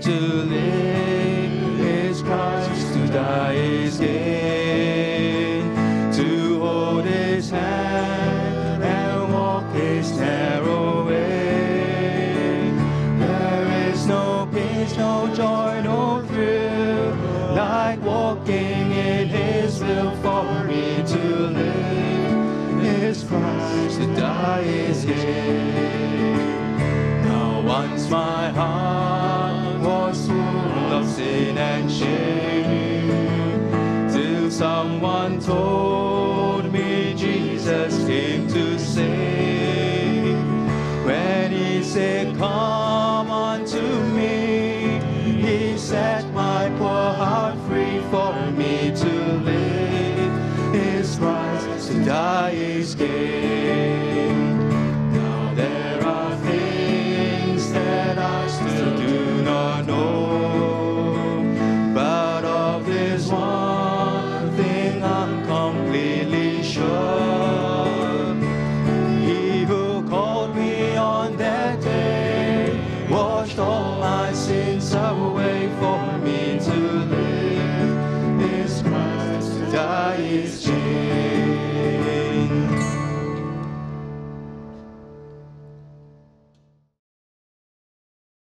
to live is Christ, to die is gain. To hold his hand and walk his narrow way. There is no peace, no joy, no thrill, like walking in his will. For me to live is Christ, to die is gain. Now once my heart was full of sin and shame, till someone told me Jesus came to save. When he said, come unto me, he set my poor heart free. For me to live is Christ, to die is gain. Now there are things that I still do not know, but of this one thing I'm completely sure. He who called me on that day washed all my sins away. For me to live is Christ, to die is gain.